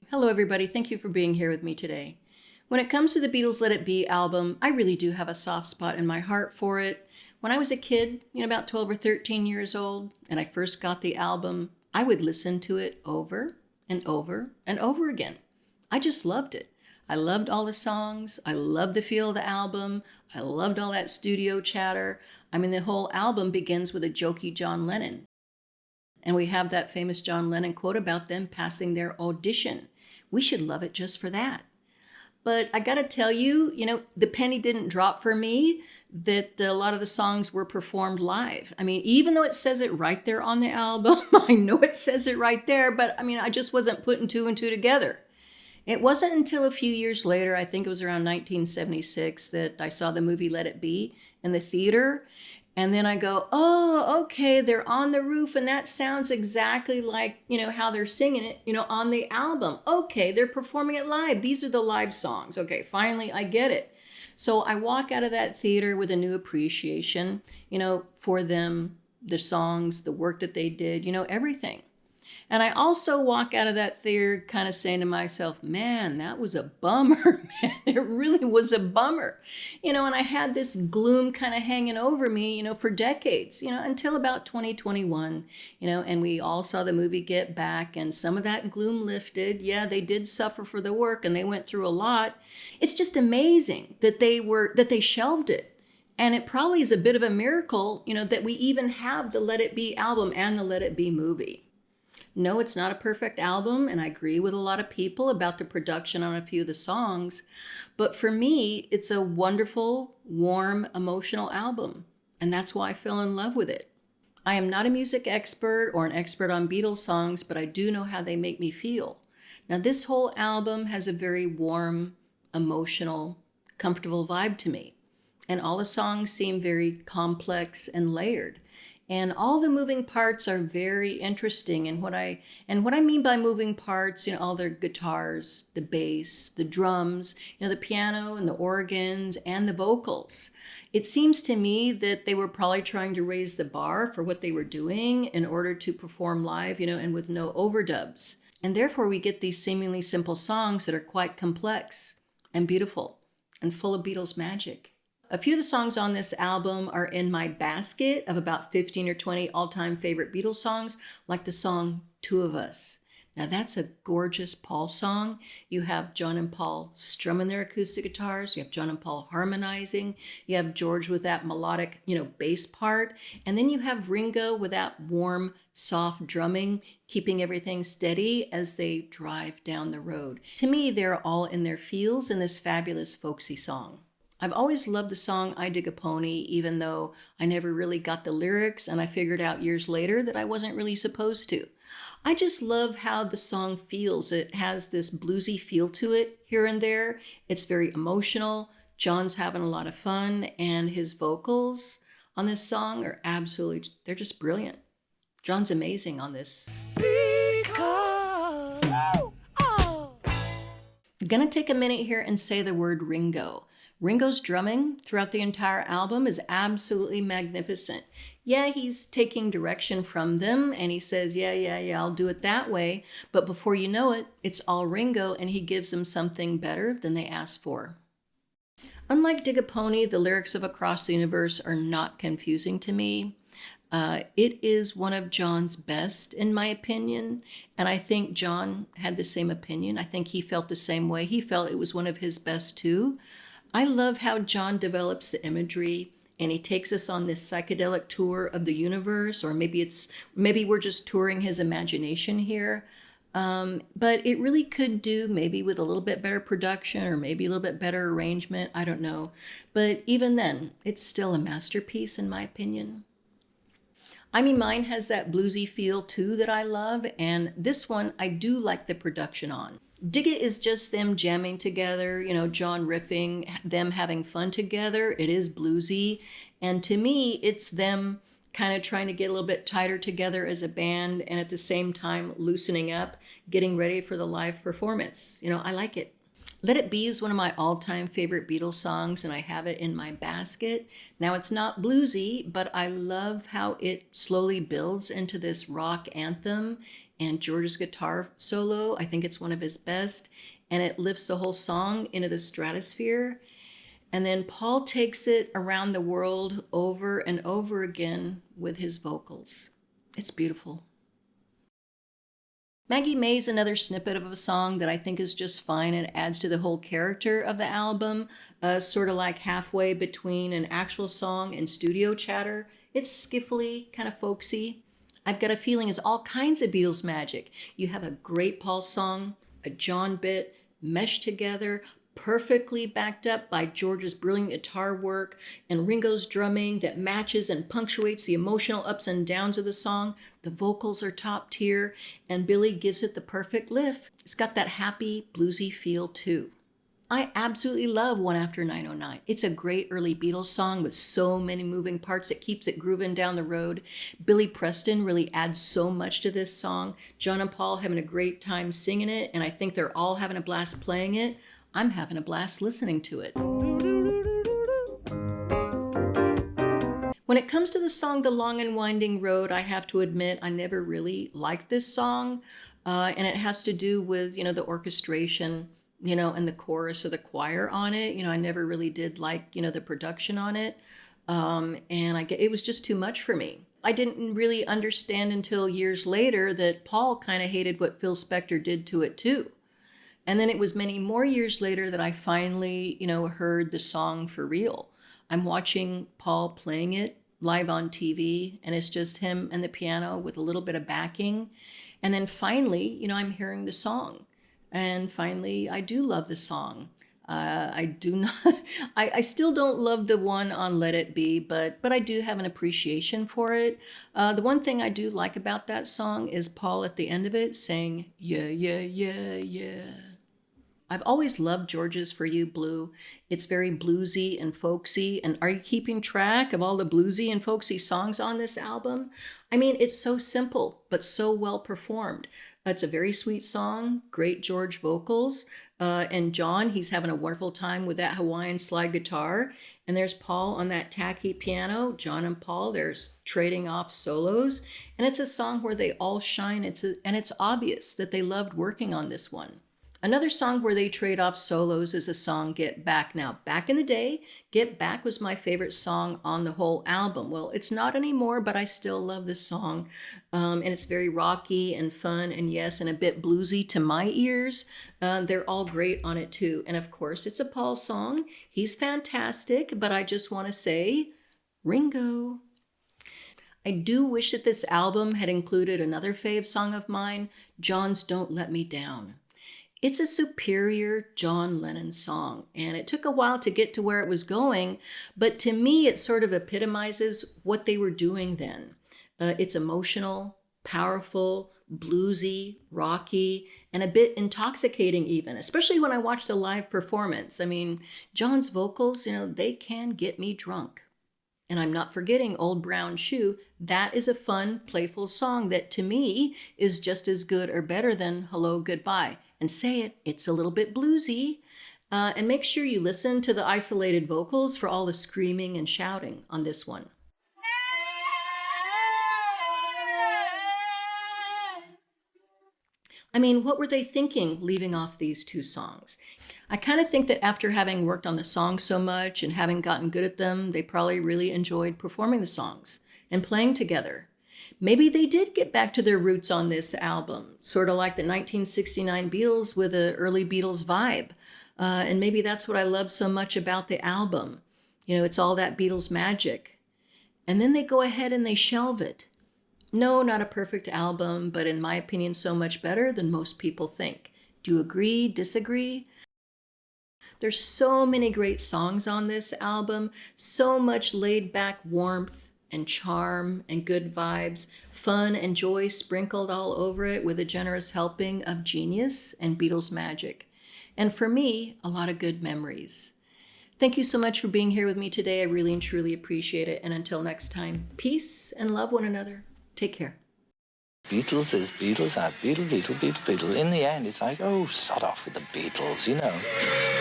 Hello, everybody. Thank you for being here with me today. When it comes to the Beatles Let It Be album, I really do have a soft spot in my heart for it. When I was a kid, about 12 or 13 years old, and I first got the album, I would listen to it over and over and over again. I just loved it. I loved all the songs. I loved the feel of the album. I loved all that studio chatter. I mean, the whole album begins with a jokey John Lennon. And we have that famous John Lennon quote about them passing their audition. We should love it just for that. But I got to tell you, the penny didn't drop for me that a lot of the songs were performed live. I mean, even though it says it right there on the album, I know it says it right there, but I just wasn't putting two and two together. It wasn't until a few years later, I think it was around 1976, that I saw the movie Let It Be in the theater. And then I go, oh, okay, they're on the roof, and that sounds exactly like, how they're singing it, on the album. Okay, they're performing it live. These are the live songs. Okay, finally, I get it. So I walk out of that theater with a new appreciation, for them, the songs, the work that they did, everything. And I also walk out of that theater kind of saying to myself, man, that was a bummer, man. It really was a bummer. And I had this gloom kind of hanging over me, for decades, until about 2021, and we all saw the movie Get Back, and some of that gloom lifted. Yeah, they did suffer for the work and they went through a lot. It's just amazing that they shelved it. And it probably is a bit of a miracle, that we even have the Let It Be album and the Let It Be movie. No, it's not a perfect album, and I agree with a lot of people about the production on a few of the songs. But for me, it's a wonderful, warm, emotional album, and that's why I fell in love with it. I am not a music expert or an expert on Beatles songs, but I do know how they make me feel. Now, this whole album has a very warm, emotional, comfortable vibe to me, and all the songs seem very complex and layered. And all the moving parts are very interesting. And what I mean by moving parts, all their guitars, the bass, the drums, the piano and the organs and the vocals. It seems to me that they were probably trying to raise the bar for what they were doing in order to perform live, and with no overdubs. And therefore we get these seemingly simple songs that are quite complex and beautiful and full of Beatles magic. A few of the songs on this album are in my basket of about 15 or 20 all-time favorite Beatles songs, like the song Two of Us. Now that's a gorgeous Paul song. You have John and Paul strumming their acoustic guitars. You have John and Paul harmonizing. You have George with that melodic, bass part. And then you have Ringo with that warm, soft drumming, keeping everything steady as they drive down the road. To me, they're all in their feels in this fabulous folksy song. I've always loved the song I Dig a Pony, even though I never really got the lyrics, and I figured out years later that I wasn't really supposed to. I just love how the song feels. It has this bluesy feel to it here and there. It's very emotional. John's having a lot of fun, and his vocals on this song are they're just brilliant. John's amazing on this. Because... I'm gonna take a minute here and say the word Ringo. Ringo's drumming throughout the entire album is absolutely magnificent. Yeah, he's taking direction from them and he says, yeah, I'll do it that way. But before you know it, it's all Ringo and he gives them something better than they asked for. Unlike Dig a Pony, the lyrics of Across the Universe are not confusing to me. It is one of John's best, in my opinion, and I think John had the same opinion. I think he felt the same way. He felt it was one of his best too. I love how John develops the imagery and he takes us on this psychedelic tour of the universe, or maybe we're just touring his imagination here. But it really could do maybe with a little bit better production or maybe a little bit better arrangement. I don't know. But even then, it's still a masterpiece in my opinion. I mean, mine has that bluesy feel too that I love, and this one I do like the production on. Dig It is just them jamming together, John riffing, them having fun together. It is bluesy, and to me, it's them kind of trying to get a little bit tighter together as a band and at the same time loosening up, getting ready for the live performance. I like it. Let It Be is one of my all-time favorite Beatles songs, and I have it in my basket. Now, it's not bluesy, but I love how it slowly builds into this rock anthem, and George's guitar solo, I think it's one of his best, and it lifts the whole song into the stratosphere. And then Paul takes it around the world over and over again with his vocals. It's beautiful. Maggie Mae is another snippet of a song that I think is just fine and adds to the whole character of the album, sort of like halfway between an actual song and studio chatter. It's skiffly, kind of folksy. I've Got a Feeling is all kinds of Beatles magic. You have a great Paul song, a John bit, meshed together, perfectly backed up by George's brilliant guitar work and Ringo's drumming that matches and punctuates the emotional ups and downs of the song. The vocals are top tier, and Billy gives it the perfect lift. It's got that happy, bluesy feel too. I absolutely love One After 909. It's a great early Beatles song with so many moving parts that keeps it grooving down the road. Billy Preston really adds so much to this song. John and Paul having a great time singing it, and I think they're all having a blast playing it. I'm having a blast listening to it. When it comes to the song The Long and Winding Road, I have to admit I never really liked this song. And it has to do with, the orchestration, and the chorus or the choir on it. I never really did like, the production on it. It was just too much for me. I didn't really understand until years later that Paul kind of hated what Phil Spector did to it too. And then it was many more years later that I finally, heard the song for real. I'm watching Paul playing it live on TV, and it's just him and the piano with a little bit of backing. And then finally, I'm hearing the song. And finally, I do love the song. I do not, I still don't love the one on Let It Be, but I do have an appreciation for it. The one thing I do like about that song is Paul at the end of it saying, yeah, yeah, yeah, yeah. I've always loved George's For You Blue. It's very bluesy and folksy. And are you keeping track of all the bluesy and folksy songs on this album? I mean, it's so simple, but so well performed. It's a very sweet song, great George vocals. And John, he's having a wonderful time with that Hawaiian slide guitar. And there's Paul on that tacky piano. John and Paul, they're trading off solos. And it's a song where they all shine. And it's obvious that they loved working on this one. Another song where they trade off solos is a song, Get Back. Now, back in the day, Get Back was my favorite song on the whole album. Well, it's not anymore, but I still love this song. And it's very rocky and fun and yes, and a bit bluesy to my ears. They're all great on it too. And of course, it's a Paul song. He's fantastic, but I just want to say, Ringo. I do wish that this album had included another fave song of mine, John's Don't Let Me Down. It's a superior John Lennon song, and it took a while to get to where it was going, but to me, it sort of epitomizes what they were doing then. It's emotional, powerful, bluesy, rocky, and a bit intoxicating even, especially when I watch the live performance. I mean, John's vocals, they can get me drunk. And I'm not forgetting Old Brown Shoe. That is a fun, playful song that to me is just as good or better than Hello, Goodbye. And say it, it's a little bit bluesy. And make sure you listen to the isolated vocals for all the screaming and shouting on this one. I mean, what were they thinking leaving off these two songs? I kind of think that after having worked on the songs so much and having gotten good at them, they probably really enjoyed performing the songs and playing together. Maybe they did get back to their roots on this album, sort of like the 1969 Beatles with an early Beatles vibe. And maybe that's what I love so much about the album. It's all that Beatles magic. And then they go ahead and they shelve it. No, not a perfect album, but in my opinion, so much better than most people think. Do you agree, disagree? There's so many great songs on this album, so much laid back warmth and charm and good vibes, fun and joy sprinkled all over it with a generous helping of genius and Beatles magic. And for me, a lot of good memories. Thank you so much for being here with me today. I really and truly appreciate it. And until next time, peace and love one another. Take care. Beatles is Beatles, Beatle, Beatle, Beatle, Beatle. In the end, it's like, oh, sod off with the Beatles, you know.